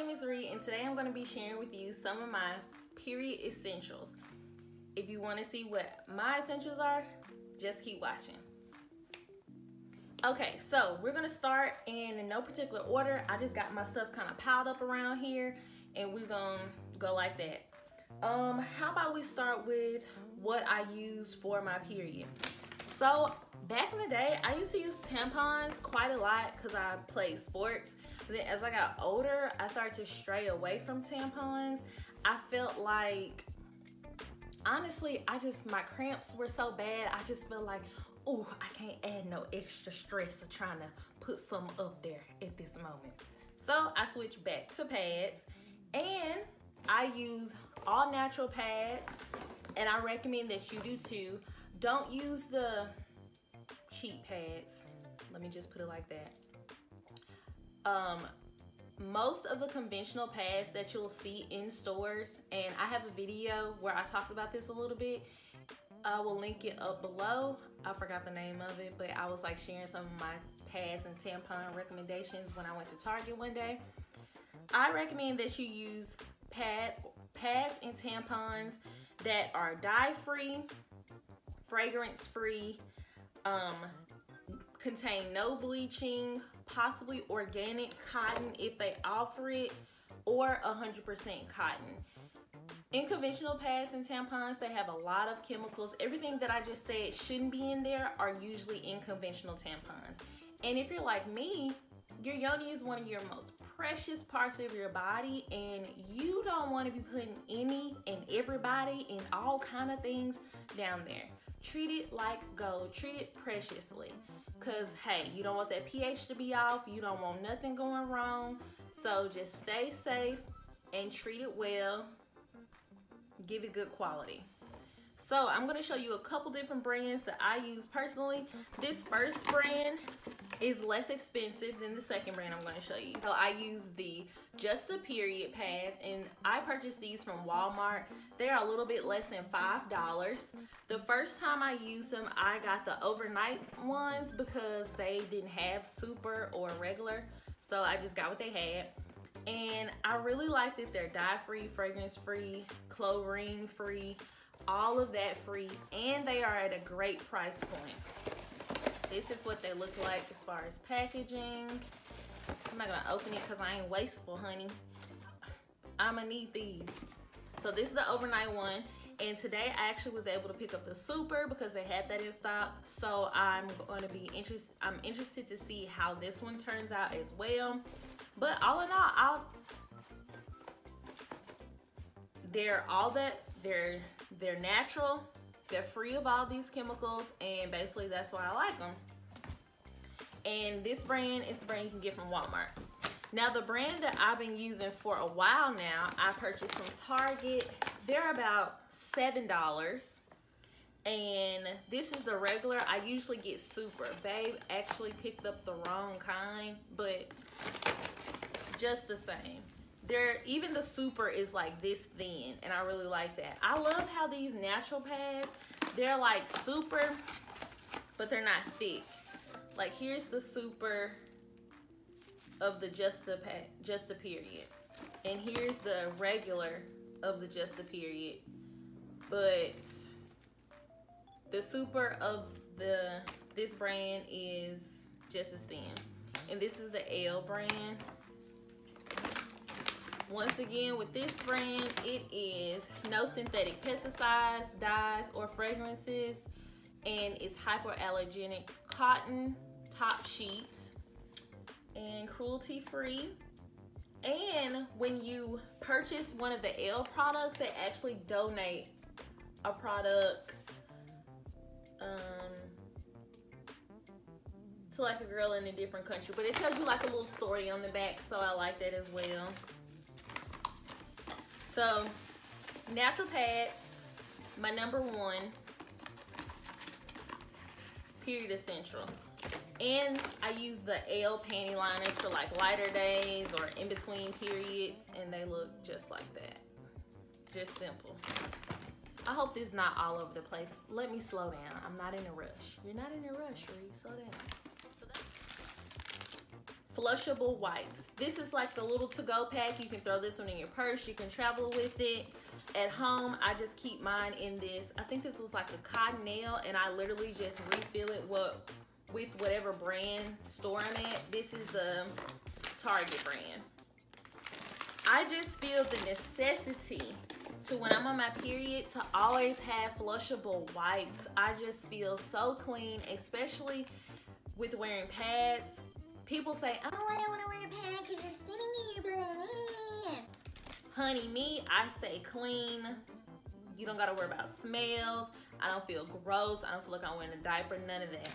name is Ree, and today I'm going to be sharing with you some of my period essentials. If you want to see what my essentials are, just keep watching. Okay, so we're going to start in no particular order. I just got my stuff kind of piled up around here, and we're going to go like that. How about we start with what I use for my period? So back in the day, I used to use tampons quite a lot because I played sports. But then as I got older, I started to stray away from tampons. I felt like, honestly, my cramps were so bad. I just felt like, oh, I can't add no extra stress of trying to put some up there at this moment. So I switched back to pads, and I use all natural pads, and I recommend that you do too. Don't use the cheap pads. Let me just put it like that. Most of the conventional pads that you'll see in stores, and I have a video where I talked about this a little bit. I will link it up below. I forgot the name of it, but I was like sharing some of my pads and tampon recommendations when I went to Target one day. I recommend that you use pads and tampons that are dye-free, fragrance-free, contain no bleaching, possibly organic cotton if they offer it, or 100% cotton. In conventional pads and tampons, they have a lot of chemicals. Everything that I just said shouldn't be in there are usually in conventional tampons. And if you're like me, your yoni is one of your most precious parts of your body, and you don't want to be putting any and everybody and all kind of things down there. Treat it like gold. Treat it preciously. Because, hey, you don't want that pH to be off. You don't want nothing going wrong. So just stay safe and treat it well. Give it good quality. So I'm going to show you a couple different brands that I use personally. This first brand is less expensive than the second brand I'm going to show you. So I use the Just a Period pads, and I purchased these from Walmart. They're a little bit less than $5. The first time I used them, I got the overnight ones because they didn't have super or regular. So I just got what they had. And I really like that they're dye-free, fragrance-free, chlorine-free, all of that free, and they are at a great price point. This is what they look like as far as packaging. I'm not gonna open it because I ain't wasteful, honey. I'ma need these. So this is the overnight one, and today I actually was able to pick up the super because they had that in stock. So I'm interested to see how this one turns out as well. But all in all, they're natural, they're free of all these chemicals, and basically that's why I like them. And this brand is the brand you can get from Walmart. Now the brand that I've been using for a while now, I purchased from Target. They're about $7. And this is the regular. I usually get super. Babe actually picked up the wrong kind, but just the same. Even the super is like this thin, and I really like that. I love how these natural pads, they're like super, but they're not thick. Like here's the super of the Just a Period, and here's the regular of the Just a Period. But the super of this brand is just as thin, and this is the L brand. Once again, with this brand, it is no synthetic pesticides, dyes, or fragrances, and it's hypoallergenic cotton top sheets and cruelty-free. And when you purchase one of the L products, they actually donate a product to like a girl in a different country. But it tells you like a little story on the back, so I like that as well. So, natural pads, my number one period essential. And I use the L panty liners for like lighter days or in between periods, and they look just like that. Just simple. I hope this is not all over the place. Let me slow down. I'm not in a rush. You're not in a rush, Ree. Slow down. flushable wipes. This is like the little to-go pack. You can throw this one in your purse. You can travel with it. At home, I just keep mine in this. I think this was like a cotton nail, and I literally just refill it with whatever brand store I'm at. This is the Target brand. I just feel the necessity to, when I'm on my period, to always have flushable wipes. I just feel so clean, especially with wearing pads. People say, oh, I don't want to wear a pad because you're swimming in your blood. Honey, me, I stay clean. You don't got to worry about smells. I don't feel gross. I don't feel like I'm wearing a diaper, none of that.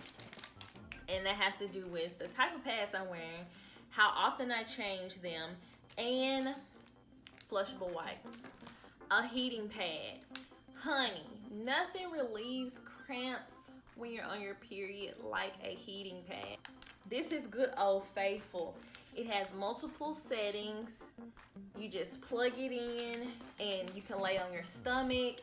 And that has to do with the type of pads I'm wearing, how often I change them, and flushable wipes. A heating pad. Honey, nothing relieves cramps when you're on your period like a heating pad. This is good old faithful. It has multiple settings. You just plug it in and you can lay on your stomach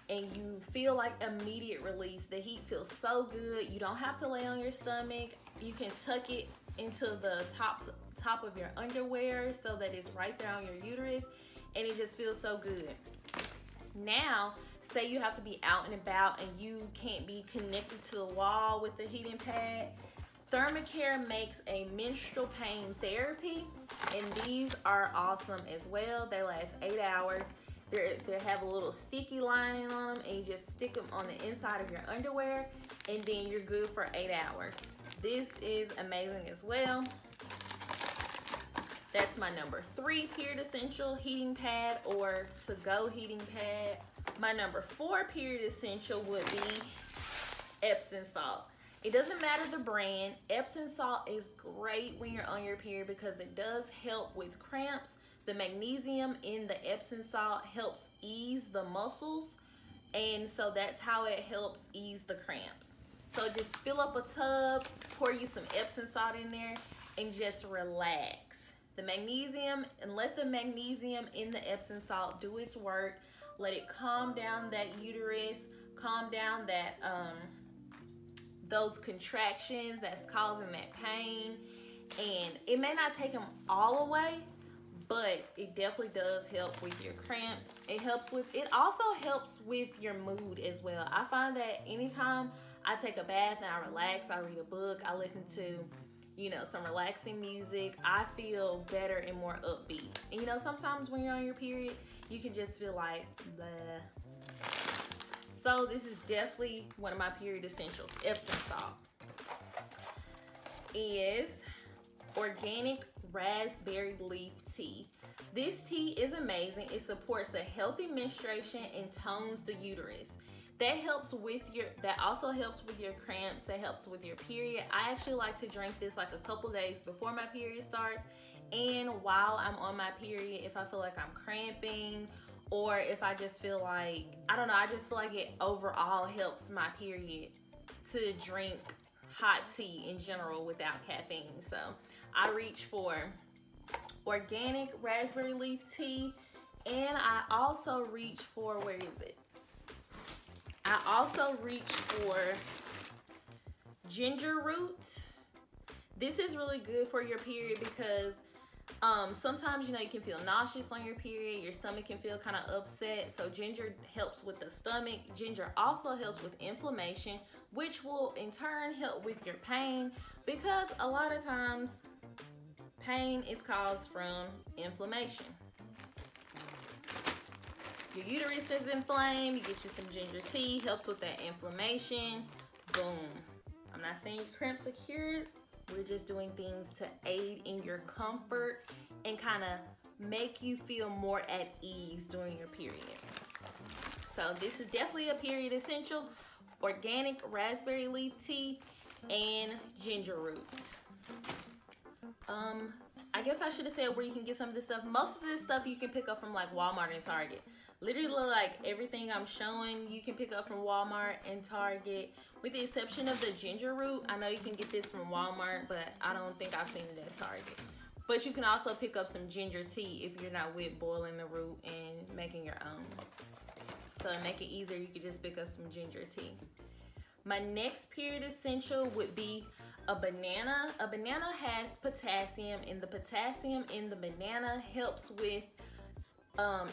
and you feel like immediate relief. The heat feels so good. You don't have to lay on your stomach. You can tuck it into the top of your underwear so that it's right there on your uterus, and it just feels so good. Now, say you have to be out and about and you can't be connected to the wall with the heating pad. Thermacare makes a menstrual pain therapy, and these are awesome as well. They last 8 hours. They have a little sticky lining on them, and you just stick them on the inside of your underwear, and then you're good for 8 hours. This is amazing as well. That's my number 3 period essential heating pad or to-go heating pad. My number 4 period essential would be Epsom Salt. It doesn't matter the brand. Epsom Salt is great when you're on your period because it does help with cramps. The magnesium in the Epsom Salt helps ease the muscles, and so that's how it helps ease the cramps. So just fill up a tub, pour you some Epsom Salt in there, and just relax. The magnesium, and let the magnesium in the Epsom Salt do its work. Let it calm down that uterus, calm down that those contractions that's causing that pain. And it may not take them all away, but it definitely does help with your cramps. It also helps with your mood as well. I find that anytime I take a bath and I relax, I read a book, I listen to, you know, some relaxing music, I feel better and more upbeat. And you know, sometimes when you're on your period, you can just feel like, bleh. So this is definitely one of my period essentials. Epsom Salt is organic raspberry leaf tea. This tea is amazing. It supports a healthy menstruation and tones the uterus. That also helps with your cramps. That helps with your period. I actually like to drink this like a couple days before my period starts, and while I'm on my period, if I feel like I'm cramping, or if I just feel like, I don't know, I just feel like it overall helps my period to drink hot tea in general without caffeine. So I reach for organic raspberry leaf tea, and I also reach for, where is it? I also reach for ginger root. This is really good for your period because sometimes, you know, you can feel nauseous on your period. Your stomach can feel kind of upset. So ginger helps with the stomach. Ginger also helps with inflammation, which will in turn help with your pain, because a lot of times pain is caused from inflammation. Your uterus is inflamed, you get you some ginger tea, helps with that inflammation. Boom. I'm not saying your cramps are cured. We're just doing things to aid in your comfort and kind of make you feel more at ease during your period. So this is definitely a period essential. Organic raspberry leaf tea and ginger root. I guess I should have said where you can get some of this stuff. Most of this stuff you can pick up from like Walmart and Target. Literally, like everything I'm showing, you can pick up from Walmart and Target, with the exception of the ginger root. I know you can get this from Walmart, but I don't think I've seen it at Target. But you can also pick up some ginger tea if you're not with boiling the root and making your own. So to make it easier, you can just pick up some ginger tea. My next period essential would be a banana. A banana has potassium, and the potassium in the banana helps with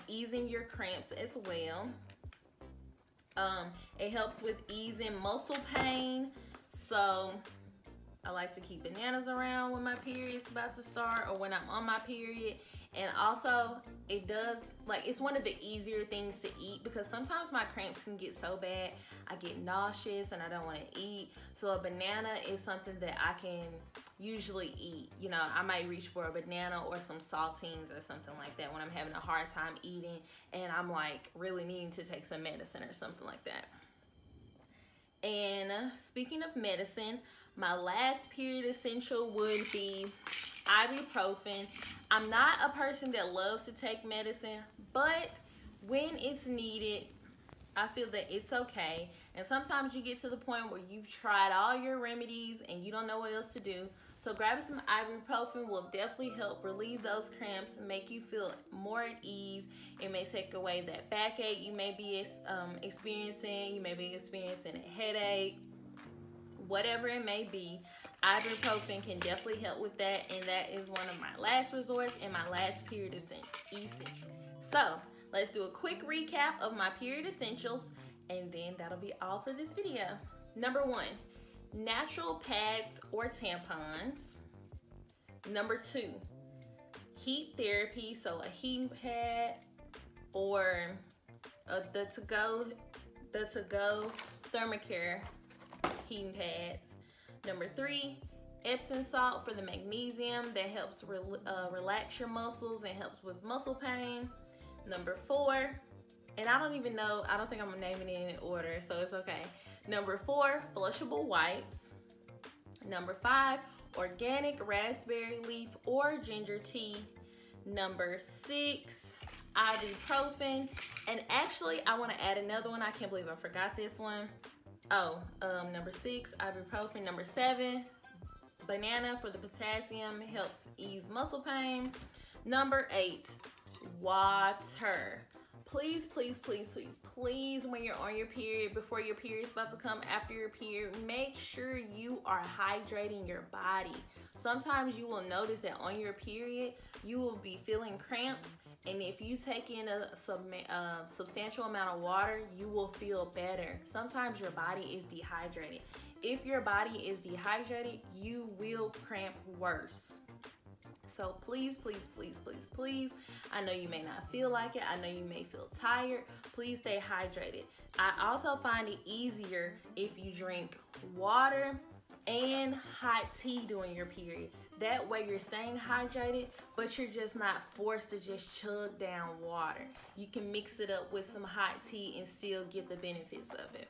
easing your cramps as well. It helps with easing muscle pain. So I like to keep bananas around when my period's about to start or when I'm on my period. And also, it does, like, it's one of the easier things to eat because sometimes my cramps can get so bad, I get nauseous and I don't want to eat. So a banana is something that I can usually eat. You know, I might reach for a banana or some saltines or something like that when I'm having a hard time eating and I'm like really needing to take some medicine or something like that. And speaking of medicine, my last period essential would be ibuprofen. I'm not a person that loves to take medicine, but when it's needed, I feel that it's okay. And sometimes you get to the point where you've tried all your remedies and you don't know what else to do. So grabbing some ibuprofen will definitely help relieve those cramps and make you feel more at ease. It may take away that backache you may be experiencing. You may be experiencing a headache. Whatever it may be, ibuprofen can definitely help with that, and that is one of my last resorts and my last period essential. So let's do a quick recap of my period essentials, and then that'll be all for this video. Number 1, natural pads or tampons. Number 2, heat therapy, so a heating pad or the to-go thermocare heating pads. Number 3, Epsom salt for the magnesium that helps relax your muscles and helps with muscle pain. Number 4, and I don't think I'm naming it in order, so it's okay. Number 4, flushable wipes. Number 5, organic raspberry leaf or ginger tea. Number 6, ibuprofen. And actually, I want to add another one. I can't believe I forgot this one. Number 6, ibuprofen. Number 7, banana for the potassium, helps ease muscle pain. Number 8, water. Please, please, please, please, please, when you're on your period, before your period's about to come, after your period, make sure you are hydrating your body. Sometimes you will notice that on your period, you will be feeling cramps, and if you take in a substantial amount of water, you will feel better. Sometimes your body is dehydrated. If your body is dehydrated, you will cramp worse. So please, please, please, please, please, I know you may not feel like it. I know you may feel tired. Please stay hydrated. I also find it easier if you drink water and hot tea during your period. That way you're staying hydrated, but you're just not forced to just chug down water. You can mix it up with some hot tea and still get the benefits of it.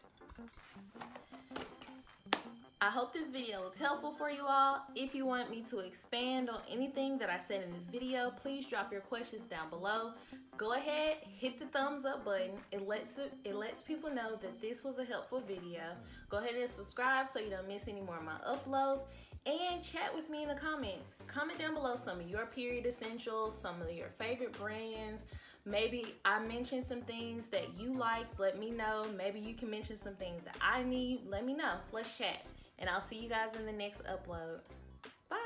I hope this video was helpful for you all. If you want me to expand on anything that I said in this video, please drop your questions down below. Go ahead, hit the thumbs up button. It lets people know that this was a helpful video. Go ahead and subscribe so you don't miss any more of my uploads. And chat with me in the comments. Comment down below some of your period essentials, some of your favorite brands. Maybe I mentioned some things that you liked. Let me know. Maybe you can mention some things that I need. Let me know. Let's chat. And I'll see you guys in the next upload. Bye.